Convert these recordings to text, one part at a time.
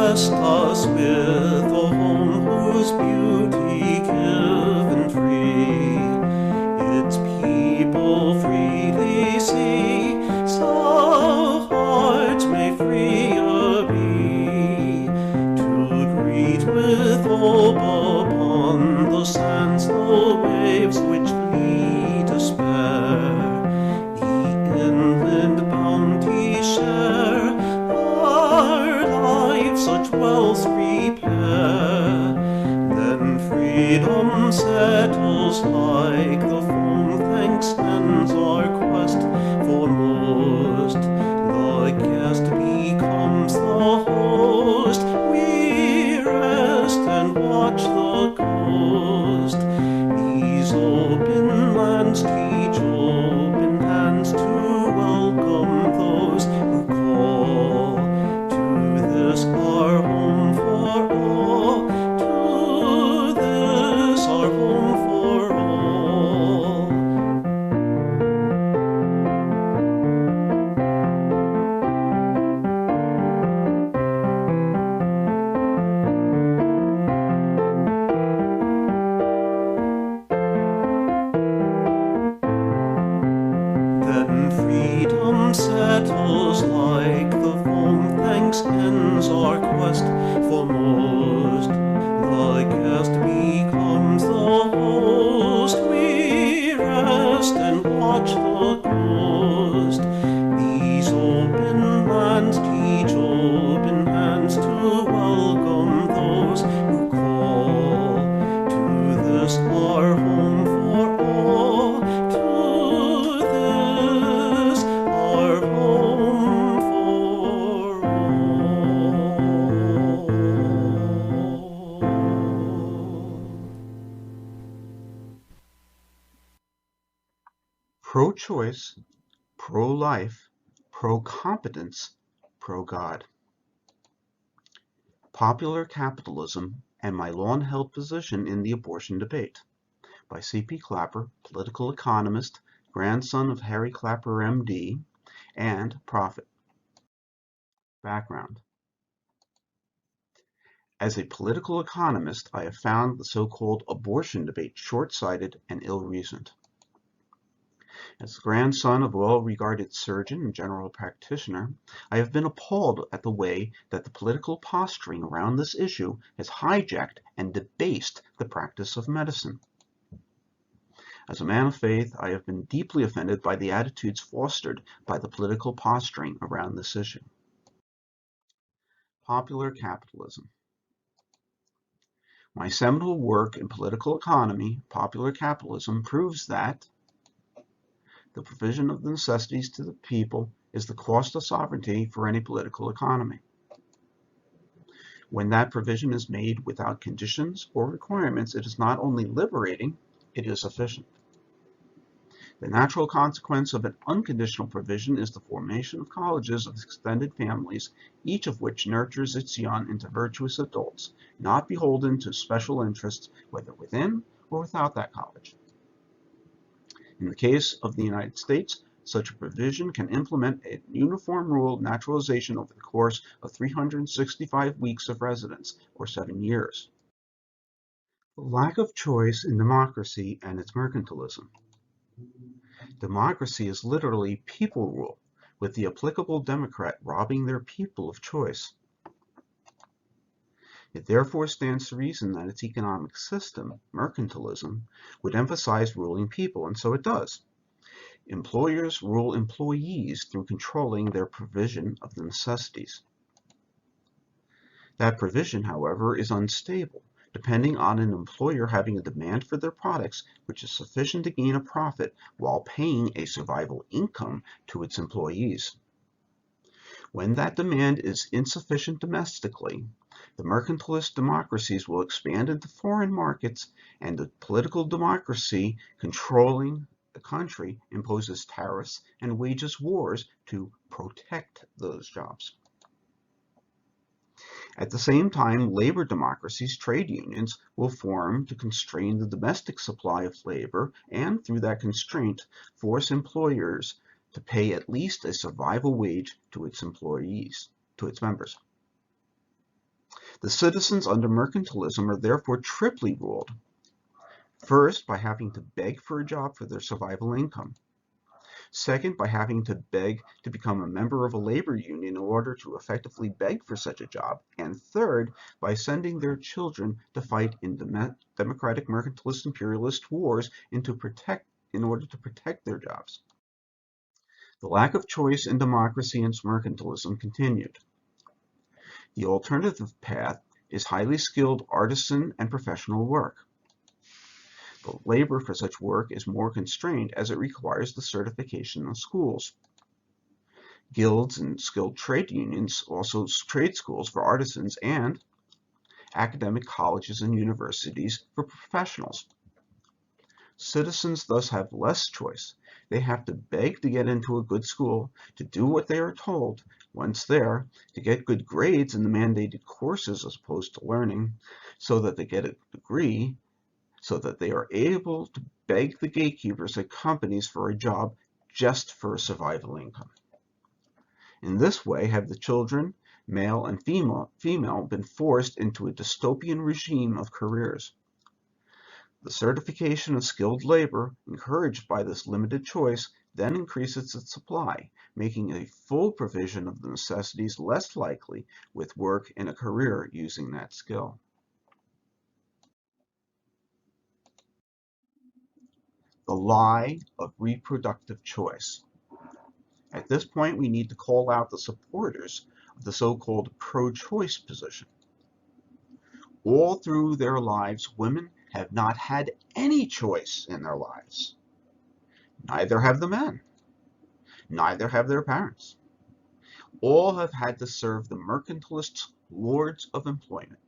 blessed us with a home whose beauty given free its people freely see, so hearts may freer be to greet with hope upon the sands the waves which flee despair, the inland bounty share, our lives such wealth repair. Then freedom settles like the foam, thanks ends our quest foremost. The guest becomes the host, we rest and watch the coast. These open lands teach open hands to welcome those who call to this our home for all, to this our home for all. Then freedom settles like the foam, thanks ends our quest foremost. The guest becomes the host, we rest and watch the coast. These open lands teach open hands to welcome those who call to this our home for all, to this our home for all. Pro-choice, pro-life, pro-competence, pro-God. Popular Capitalism and My Long-Held Position in the Abortion Debate by C.P. Clapper, political economist, grandson of Harry Clapper, M.D., and prophet. Background. As a political economist, I have found the so-called abortion debate short-sighted and ill-reasoned. As the grandson of a well-regarded surgeon and general practitioner, I have been appalled at the way that the political posturing around this issue has hijacked and debased the practice of medicine. As a man of faith, I have been deeply offended by the attitudes fostered by the political posturing around this issue. Popular capitalism. My seminal work in political economy, Popular Capitalism, proves that the provision of the necessities to the people is the cost of sovereignty for any political economy. When that provision is made without conditions or requirements, it is not only liberating, it is efficient. The natural consequence of an unconditional provision is the formation of colleges of extended families, each of which nurtures its young into virtuous adults, not beholden to special interests, whether within or without that college. In the case of the United States, such a provision can implement a uniform rule of naturalization over the course of 365 weeks of residence, or 7 years. The lack of choice in democracy and its mercantilism. Democracy is literally people rule, with the applicable Democrat robbing their people of choice. It therefore stands to reason that its economic system, mercantilism, would emphasize ruling people, and so it does. Employers rule employees through controlling their provision of the necessities. That provision, however, is unstable, depending on an employer having a demand for their products which is sufficient to gain a profit while paying a survival income to its employees. When that demand is insufficient domestically, the mercantilist democracies will expand into foreign markets, and the political democracy controlling the country imposes tariffs and wages wars to protect those jobs. At the same time, labor democracies, trade unions, will form to constrain the domestic supply of labor and, through that constraint, force employers to pay at least a survival wage to its employees, to its members. The citizens under mercantilism are therefore triply ruled. First, by having to beg for a job for their survival income. Second, by having to beg to become a member of a labor union in order to effectively beg for such a job. And third, by sending their children to fight in democratic mercantilist imperialist wars in order to protect their jobs. The lack of choice in democracy and mercantilism continued. The alternative path is highly skilled artisan and professional work. But labor for such work is more constrained as it requires the certification of schools. Guilds and skilled trade unions, also trade schools for artisans, and academic colleges and universities for professionals. Citizens thus have less choice. They have to beg to get into a good school, to do what they are told. Once there, to get good grades in the mandated courses as opposed to learning, so that they get a degree, so that they are able to beg the gatekeepers at companies for a job just for a survival income. In this way have the children, male and female, been forced into a dystopian regime of careers. The certification of skilled labor, encouraged by this limited choice, then increases its supply, making a full provision of the necessities less likely with work in a career using that skill. The lie of reproductive choice. At this point, we need to call out the supporters of the so-called pro-choice position. All through their lives, women have not had any choice in their lives. Neither have the men. Neither have their parents. All have had to serve the mercantilist lords of employment.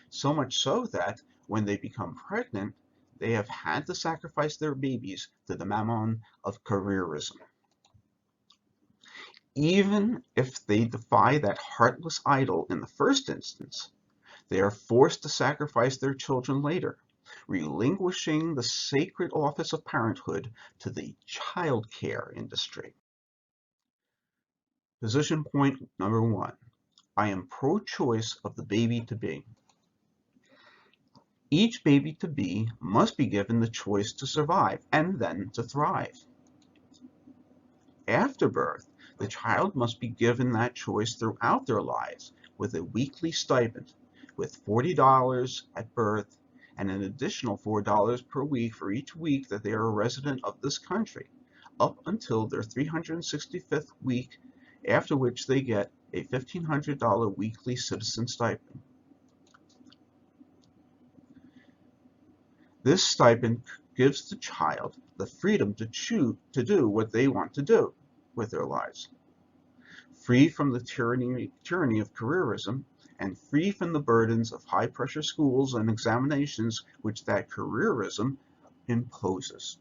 So much so that when they become pregnant, they have had to sacrifice their babies to the mammon of careerism. Even if they defy that heartless idol in the first instance, they are forced to sacrifice their children later, relinquishing the sacred office of parenthood to the child care industry. Position point number 1. I am pro-choice of the baby-to-be. Each baby-to-be must be given the choice to survive and then to thrive. After birth, the child must be given that choice throughout their lives with a weekly stipend, with $40 at birth and an additional $4 per week for each week that they are a resident of this country, up until their 365th week, after which they get a $1,500 weekly citizen stipend. This stipend gives the child the freedom to choose to do what they want to do with their lives, free from the tyranny of careerism, and free from the burdens of high-pressure schools and examinations which that careerism imposes.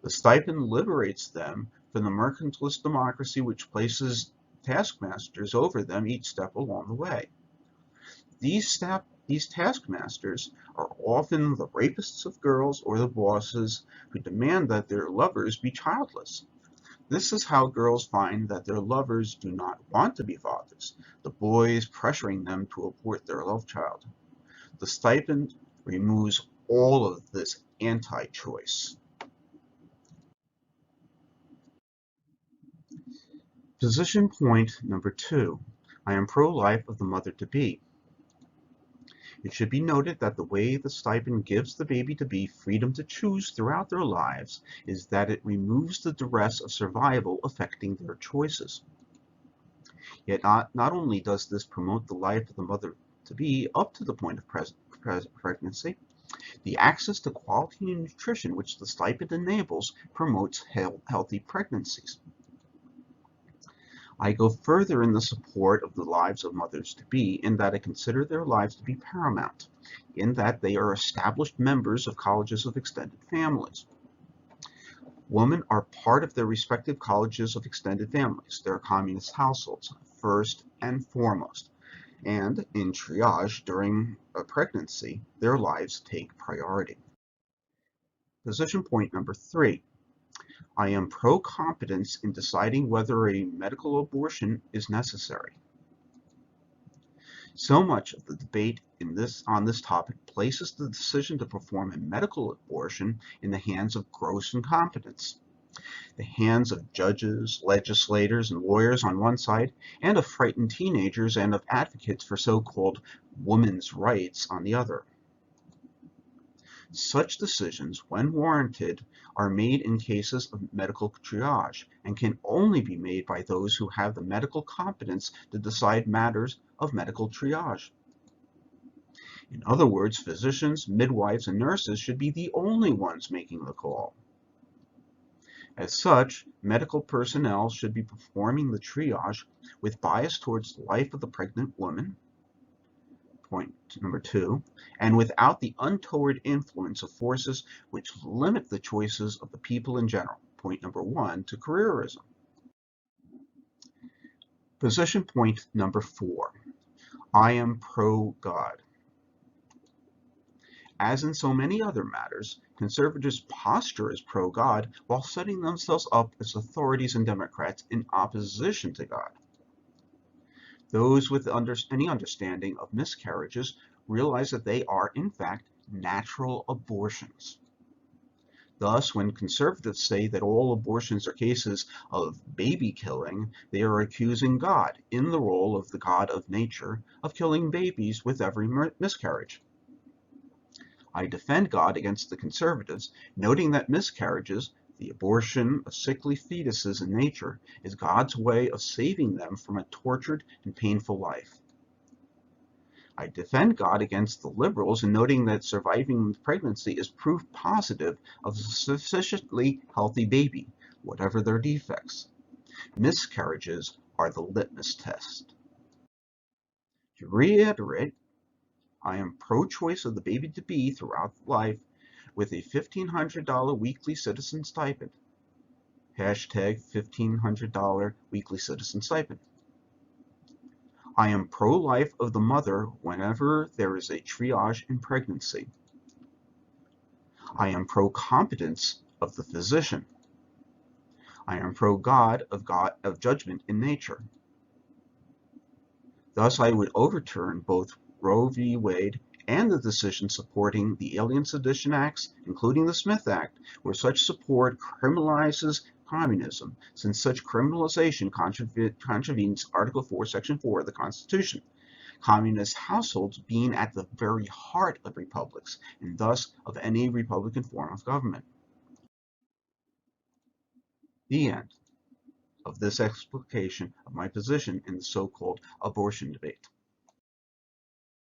The stipend liberates them from the mercantilist democracy which places taskmasters over them each step along the way. These taskmasters are often the rapists of girls or the bosses who demand that their lovers be childless. This is how girls find that their lovers do not want to be fathers, the boys pressuring them to abort their love child. The stipend removes all of this anti-choice. Position point number 2. I am pro-life of the mother-to-be. It should be noted that the way the stipend gives the baby-to-be freedom to choose throughout their lives is that it removes the duress of survival affecting their choices. Yet not only does this promote the life of the mother-to-be up to the point of pregnancy, the access to quality nutrition which the stipend enables promotes healthy pregnancies. I go further in the support of the lives of mothers-to-be in that I consider their lives to be paramount, in that they are established members of colleges of extended families. Women are part of their respective colleges of extended families, their communist households, first and foremost, and in triage during a pregnancy, their lives take priority. Position point number 3. I am pro-competence in deciding whether a medical abortion is necessary. So much of the debate on this topic places the decision to perform a medical abortion in the hands of gross incompetence, the hands of judges, legislators, and lawyers on one side, and of frightened teenagers and of advocates for so-called women's rights on the other. Such decisions, when warranted, are made in cases of medical triage and can only be made by those who have the medical competence to decide matters of medical triage. In other words, physicians, midwives, and nurses should be the only ones making the call. As such, medical personnel should be performing the triage with bias towards the life of the pregnant woman, point number 2, and without the untoward influence of forces which limit the choices of the people in general, point number 1, to careerism. Position point number 4, I am pro-God. As in so many other matters, conservatives posture as pro-God while setting themselves up as authorities and Democrats in opposition to God. Those with any understanding of miscarriages realize that they are, in fact, natural abortions. Thus, when conservatives say that all abortions are cases of baby killing, they are accusing God, in the role of the God of nature, of killing babies with every miscarriage. I defend God against the conservatives, noting that miscarriages, the abortion of sickly fetuses in nature, is God's way of saving them from a tortured and painful life. I defend God against the liberals in noting that surviving pregnancy is proof positive of a sufficiently healthy baby, whatever their defects. Miscarriages are the litmus test. To reiterate, I am pro-choice of the baby to be throughout life with a $1,500 weekly citizen stipend. Hashtag $1,500 weekly citizen stipend. I am pro-life of the mother whenever there is a triage in pregnancy. I am pro-competence of the physician. I am pro-God of judgment in nature. Thus, I would overturn both Roe v. Wade and the decision supporting the Alien Sedition Acts, including the Smith Act, where such support criminalizes communism, since such criminalization contravenes Article 4, Section 4 of the Constitution. Communist households being at the very heart of republics, and thus of any republican form of government. The end of this explication of my position in the so-called abortion debate.